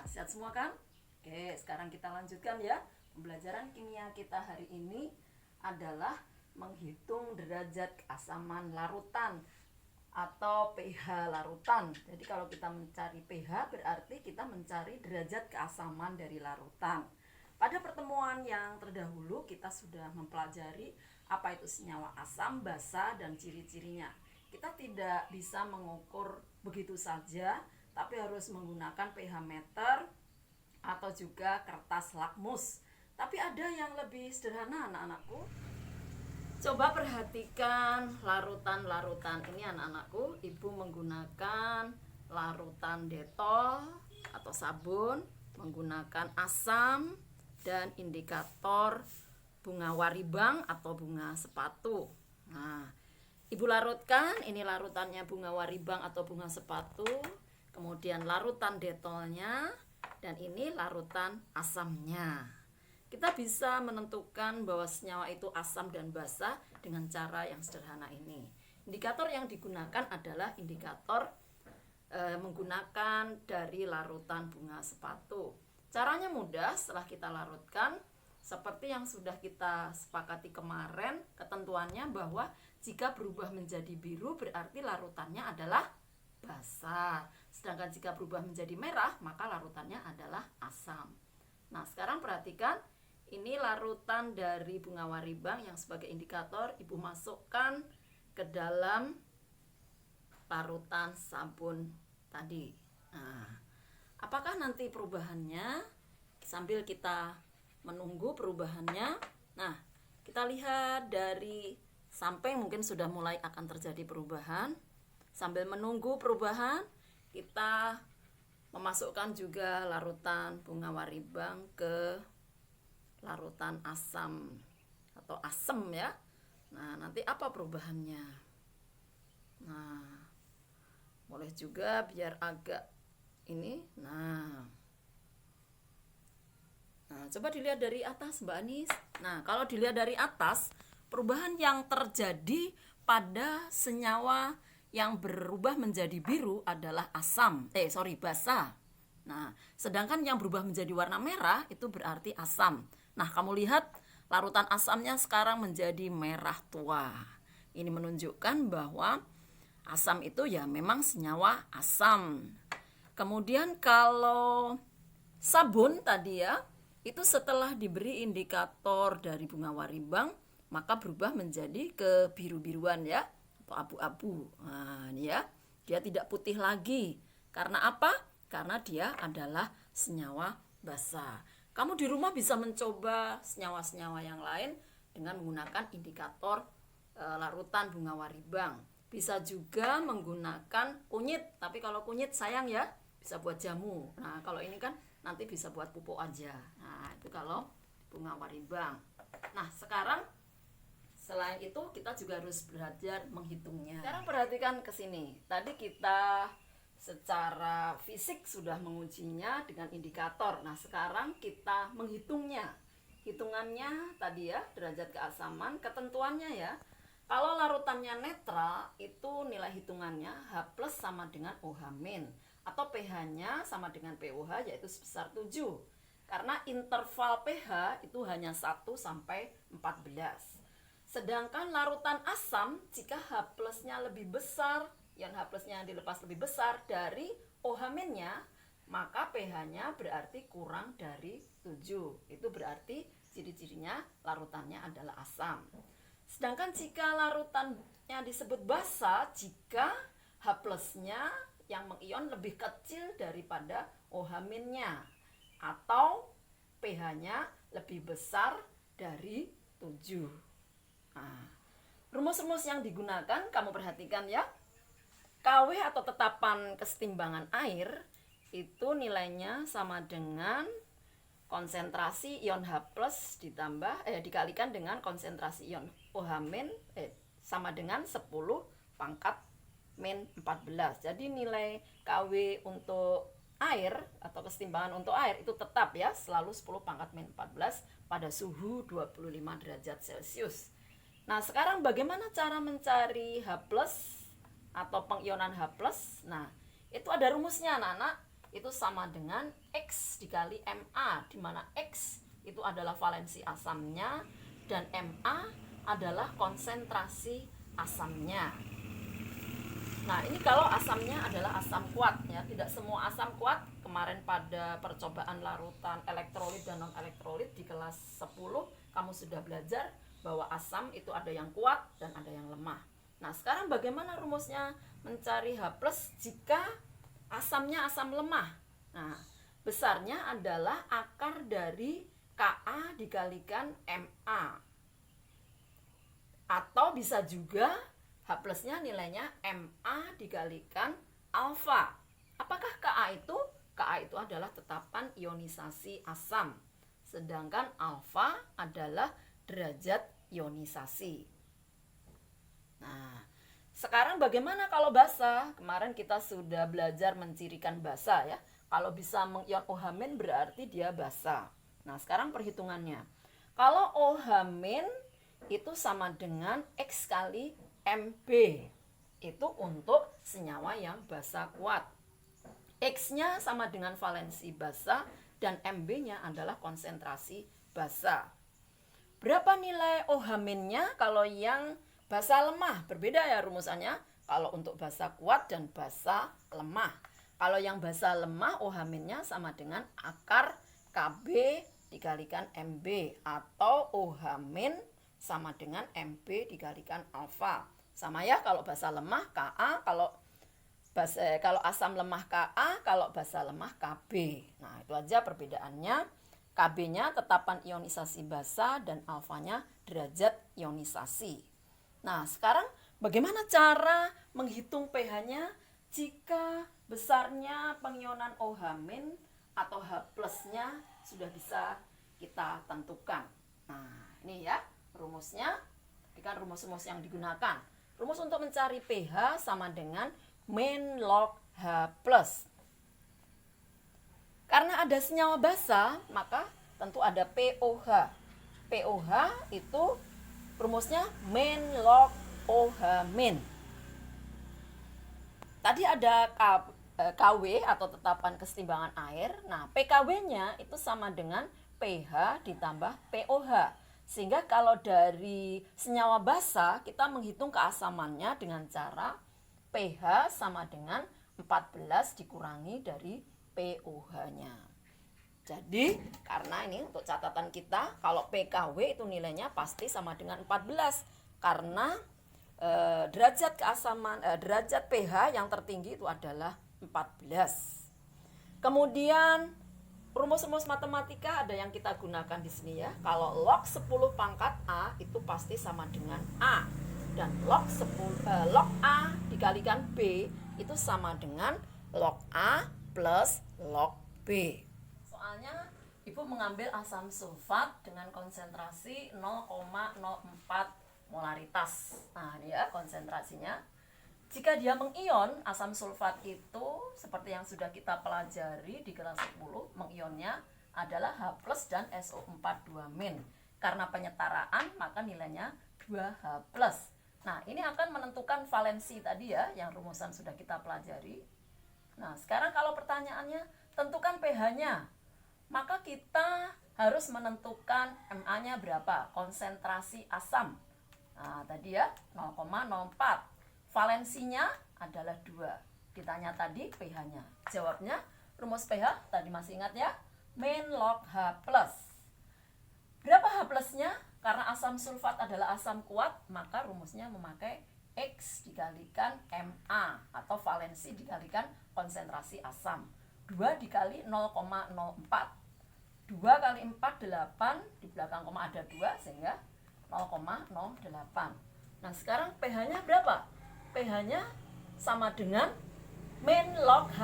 Sehat semua kan? Oke, sekarang kita lanjutkan ya. Pembelajaran kimia kita hari ini adalah menghitung derajat keasaman larutan atau pH larutan. Jadi kalau kita mencari pH berarti kita mencari derajat keasaman dari larutan. Pada pertemuan yang terdahulu kita sudah mempelajari apa itu senyawa asam, basa, dan ciri-cirinya. Kita tidak bisa mengukur begitu saja, tapi harus menggunakan pH meter atau juga kertas lakmus. Tapi ada yang lebih sederhana anak-anakku. Coba perhatikan larutan-larutan ini anak-anakku. Ibu menggunakan larutan detol atau sabun, menggunakan asam, dan indikator bunga waribang atau bunga sepatu. Nah, ibu larutkan, ini larutannya bunga waribang atau bunga sepatu, kemudian larutan detolnya, dan ini larutan asamnya. Kita bisa menentukan bahwa senyawa itu asam dan basa dengan cara yang sederhana ini. Indikator yang digunakan adalah indikator menggunakan dari larutan bunga sepatu. Caranya mudah, setelah kita larutkan seperti yang sudah kita sepakati kemarin, ketentuannya bahwa jika berubah menjadi biru berarti larutannya adalah basa. Sedangkan jika berubah menjadi merah maka larutannya adalah asam. Nah, sekarang perhatikan, ini larutan dari bunga waribang yang sebagai indikator ibu masukkan ke dalam larutan sabun tadi. Nah, apakah nanti perubahannya sambil kita menunggu perubahannya? Nah, kita lihat dari sampai mungkin sudah mulai akan terjadi perubahan. Sambil menunggu perubahan, kita memasukkan juga larutan bunga waribang ke larutan asam atau asam ya. Nah, nanti apa perubahannya? Nah, boleh juga biar agak ini. Nah, coba dilihat dari atas Mbak Anis. Nah, kalau dilihat dari atas, perubahan yang terjadi pada senyawa yang berubah menjadi biru adalah basa. Nah, sedangkan yang berubah menjadi warna merah itu berarti asam. Nah, kamu lihat larutan asamnya sekarang menjadi merah tua. Ini menunjukkan bahwa asam itu ya memang senyawa asam. Kemudian kalau sabun tadi ya, itu setelah diberi indikator dari bunga waribang, maka berubah menjadi kebiru-biruan ya, atau abu-abu. Nah, ini ya, dia tidak putih lagi. Karena apa? Karena dia adalah senyawa basa. Kamu di rumah bisa mencoba senyawa-senyawa yang lain dengan menggunakan indikator larutan bunga waribang. Bisa juga menggunakan kunyit, tapi kalau kunyit sayang ya, bisa buat jamu. Nah, kalau ini kan nanti bisa buat pupuk aja. Nah, itu kalau bunga waribang. Nah, sekarang selain itu kita juga harus belajar menghitungnya. Sekarang perhatikan ke sini. Tadi kita secara fisik sudah mengujinya dengan indikator. Nah, sekarang kita menghitungnya. Hitungannya tadi ya, derajat keasaman, ketentuannya ya. Kalau larutannya netral, itu nilai hitungannya H+ sama dengan OH-, atau pH-nya sama dengan pOH yaitu sebesar 7. Karena interval pH itu hanya 1 sampai 14. Sedangkan larutan asam jika H+-nya lebih besar, yang H+-nya dilepas lebih besar dari OH-nya, maka pH-nya berarti kurang dari 7. Itu berarti ciri-cirinya larutannya adalah asam. Sedangkan jika larutannya disebut basa jika H+-nya yang mengion lebih kecil daripada OH-nya atau pH-nya lebih besar dari 7. Nah, rumus-rumus yang digunakan kamu perhatikan ya. KW atau tetapan kesetimbangan air itu nilainya sama dengan konsentrasi ion H+ dikalikan dengan konsentrasi ion OH- sama dengan 10 pangkat min 14. Jadi nilai KW untuk air atau kesetimbangan untuk air itu tetap ya, selalu 10 pangkat min 14 pada suhu 25 derajat Celcius. Nah, sekarang bagaimana cara mencari H+ atau pengionan H+? Nah, itu ada rumusnya anak-anak. itu sama dengan X dikali MA, di mana X itu adalah valensi asamnya dan MA adalah konsentrasi asamnya. Nah, ini kalau asamnya adalah asam kuat ya, tidak semua asam kuat. Kemarin pada percobaan larutan elektrolit dan non elektrolit di kelas 10 kamu sudah belajar bahwa asam itu ada yang kuat dan ada yang lemah. Nah, sekarang bagaimana rumusnya mencari H+ jika asamnya asam lemah? Nah, besarnya adalah akar dari Ka dikalikan Ma. Atau bisa juga H+-nya nilainya Ma dikalikan alfa. Apakah Ka itu? Ka itu adalah tetapan ionisasi asam. Sedangkan alfa adalah derajat ionisasi. Nah, sekarang bagaimana kalau basa? Kemarin kita sudah belajar mencirikan basa ya. Kalau bisa mengion OH- berarti dia basa. Nah, sekarang perhitungannya. Kalau OH- itu sama dengan X kali Mb. Itu untuk senyawa yang basa kuat. X-nya sama dengan valensi basa dan Mb-nya adalah konsentrasi basa. Berapa nilai OH-nya kalau yang basa lemah? Berbeda ya rumusannya. Kalau untuk basa kuat dan basa lemah. Kalau yang basa lemah OH-nya sama dengan akar Kb dikalikan Mb atau OH- sama dengan Mb dikalikan alfa. Sama ya kalau basa lemah Ka, kalau asam lemah Ka, kalau basa lemah Kb. Nah, itu aja perbedaannya. Kb-nya tetapan ionisasi basa dan alfanya derajat ionisasi. Nah, sekarang bagaimana cara menghitung pH-nya jika besarnya pengionan OH- atau H+-nya sudah bisa kita tentukan. Nah, ini ya rumusnya. Ini kan rumus-rumus yang digunakan. Rumus untuk mencari pH sama dengan min log H+. Karena ada senyawa basa, maka tentu ada POH. POH itu rumusnya min log OH-. Tadi ada KW atau tetapan kesetimbangan air. Nah, PKW-nya itu sama dengan pH ditambah POH. Sehingga kalau dari senyawa basa, kita menghitung keasamannya dengan cara pH sama dengan 14 dikurangi dari POH-nya. Jadi, karena ini untuk catatan kita, kalau PKW itu nilainya pasti sama dengan 14. Karena derajat keasaman, derajat pH yang tertinggi itu adalah 14. Kemudian rumus-rumus matematika ada yang kita gunakan di sini ya. Kalau log 10 pangkat A itu pasti sama dengan A. Dan log A dikalikan B itu sama dengan log A plus log B. Soalnya Ibu mengambil asam sulfat dengan konsentrasi 0,04 molaritas. Nah, ini ya konsentrasinya. Jika dia mengion, asam sulfat itu seperti yang sudah kita pelajari di kelas 10, mengionnya adalah H+ dan SO4 2-. Karena penyetaraan, maka nilainya 2H+. Nah, ini akan menentukan valensi tadi ya, yang rumusan sudah kita pelajari. Nah, sekarang kalau pertanyaannya, tentukan pH-nya. Maka kita harus menentukan Ma-nya berapa, konsentrasi asam. Nah, tadi ya 0,04. Valensinya adalah 2. Ditanya tadi pH-nya. Jawabnya rumus pH tadi masih ingat ya? Min log H+. Berapa H+-nya? Karena asam sulfat adalah asam kuat, maka rumusnya memakai X dikalikan Ma atau valensi dikalikan konsentrasi asam. 2 dikali 0,04. 2 kali 4 8, di belakang koma ada 2 sehingga 0,08. Nah, sekarang pH-nya berapa? pH-nya sama dengan min log H+.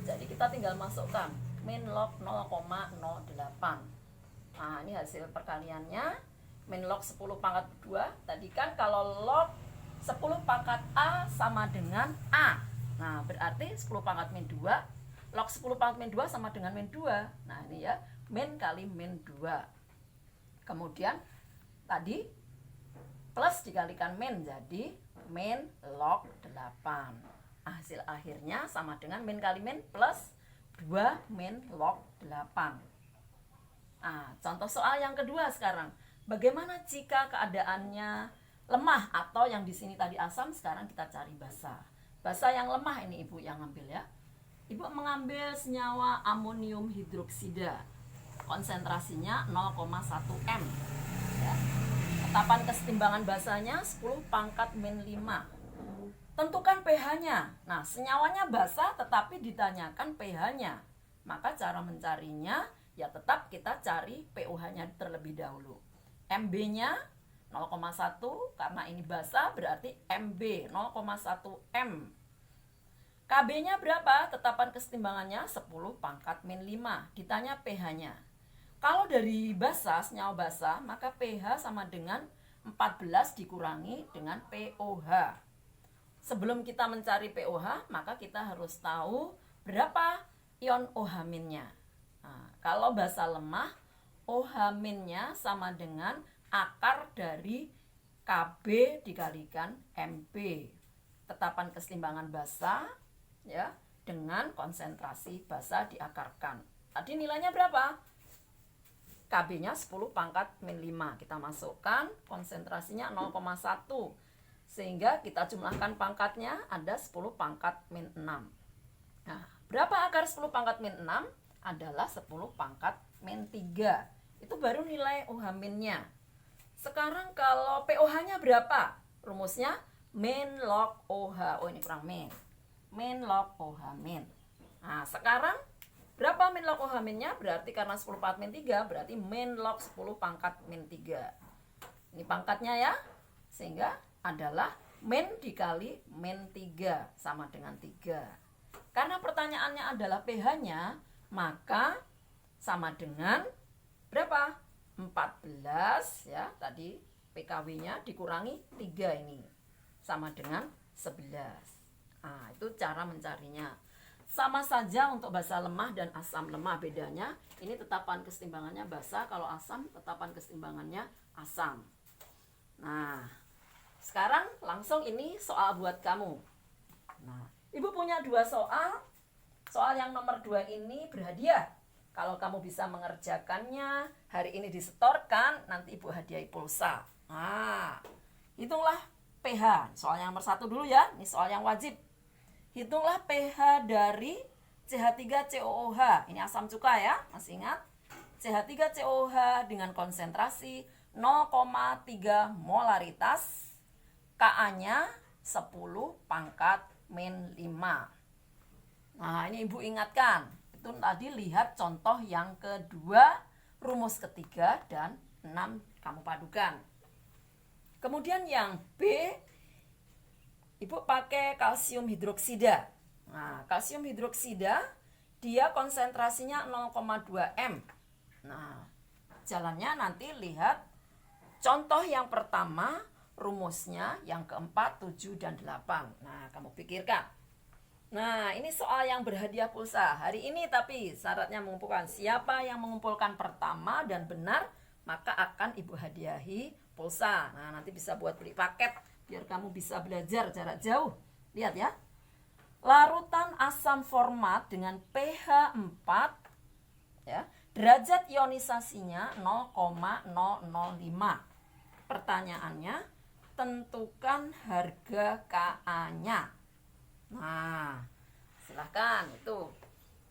Jadi kita tinggal masukkan min log 0,08. Nah, ini hasil perkaliannya. Min log 10 pangkat 2. Tadi kan kalau log 10 pangkat A sama dengan A. Nah, berarti 10 pangkat min 2. Log 10 pangkat min 2 sama dengan min 2. Nah, ini ya, min kali min 2. Kemudian tadi plus dikalikan min, jadi min log 8. Hasil akhirnya sama dengan min kali min plus 2 min log 8. Contoh soal yang kedua sekarang. Bagaimana jika keadaannya lemah atau yang di sini tadi asam, sekarang kita cari basa. Basa yang lemah ini Ibu yang ngambil ya. Ibu mengambil senyawa amonium hidroksida. Konsentrasinya 0,1 M. Ya. Tetapan kesetimbangan basanya 10 pangkat min 5. Tentukan pH-nya. Nah, senyawanya basa tetapi ditanyakan pH-nya. Maka cara mencarinya ya tetap kita cari pOH-nya terlebih dahulu. MB-nya 0,1 karena ini basa berarti MB 0,1 M. KB-nya berapa? Tetapan kesetimbangannya 10 pangkat min 5. Ditanya pH-nya. Kalau dari basa, senyawa basa, maka pH sama dengan 14 dikurangi dengan pOH. Sebelum kita mencari pOH, maka kita harus tahu berapa ion OH-nya. Nah, kalau basa lemah, OH-nya sama dengan akar dari KB dikalikan MB. Tetapan kesetimbangan basa ya dengan konsentrasi basa diakarkan. Tadi nilainya berapa? KB-nya 10 pangkat min 5. Kita masukkan konsentrasinya 0,1. Sehingga kita jumlahkan pangkatnya ada 10 pangkat min 6. Nah, berapa akar 10 pangkat min 6? Adalah 10 pangkat min 3. Itu baru nilai OH-nya. Sekarang kalau pOH-nya berapa? Rumusnya min log OH. Oh, ini kurang min. Min log OH min. Nah, sekarang berapa min log OH-nya? Berarti karena 10 pangkat min 3, berarti min log 10 pangkat min 3. Ini pangkatnya ya. Sehingga adalah min dikali min 3 sama dengan 3. Karena pertanyaannya adalah pH-nya, maka sama dengan berapa? 14 ya, tadi PKW-nya dikurangi 3 ini. Sama dengan 11. Nah, itu cara mencarinya. Sama saja untuk basa lemah dan asam lemah, bedanya ini tetapan kesetimbangannya basa, kalau asam tetapan kesetimbangannya asam. Nah, sekarang langsung ini soal buat kamu. Nah, Ibu punya 2 soal. Soal yang nomor 2 ini berhadiah. Kalau kamu bisa mengerjakannya, hari ini disetorkan, nanti Ibu hadiahi pulsa. Nah, hitunglah pH. Soal yang nomor 1 dulu ya, ini soal yang wajib. Hitunglah pH dari CH3COOH. Ini asam cuka ya, masih ingat? CH3COOH dengan konsentrasi 0,3 molaritas. Ka-nya 10 pangkat min 5. Nah, ini Ibu ingatkan. Itu tadi lihat contoh yang kedua, rumus ketiga dan 6 kamu padukan. Kemudian yang B, Ibu pakai kalsium hidroksida. Nah, kalsium hidroksida dia konsentrasinya 0,2 M. Nah, jalannya nanti lihat contoh yang pertama, rumusnya yang keempat, 7 dan 8. Nah, kamu pikirkan. Nah, ini soal yang berhadiah pulsa. Hari ini tapi syaratnya mengumpulkan. Siapa yang mengumpulkan pertama dan benar, maka akan Ibu hadiahi pulsa. Nah, nanti bisa buat beli paket biar kamu bisa belajar jarak jauh. Lihat ya. Larutan asam format dengan pH 4 ya. Derajat ionisasinya 0,005. Pertanyaannya, tentukan harga Ka-nya. Nah, silahkan itu.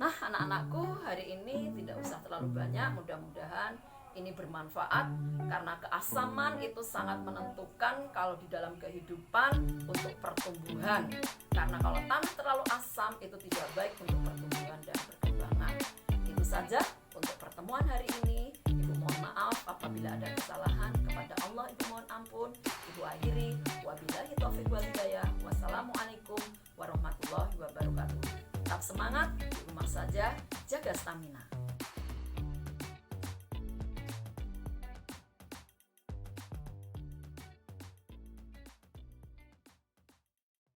Nah, anak-anakku, hari ini tidak usah terlalu banyak. Mudah-mudahan ini bermanfaat, karena keasaman itu sangat menentukan kalau di dalam kehidupan untuk pertumbuhan. Karena kalau tanah terlalu asam itu tidak baik untuk pertumbuhan dan perkembangan. Itu saja untuk pertemuan hari ini. Ibu mohon maaf apabila ada kesalahan. Kepada Allah Ibu mohon ampun. Ibu akhiri. Wabillahi taufiq wal hidayah. Wassalamualaikum warahmatullahi wabarakatuh. Tetap semangat, di rumah saja, jaga stamina.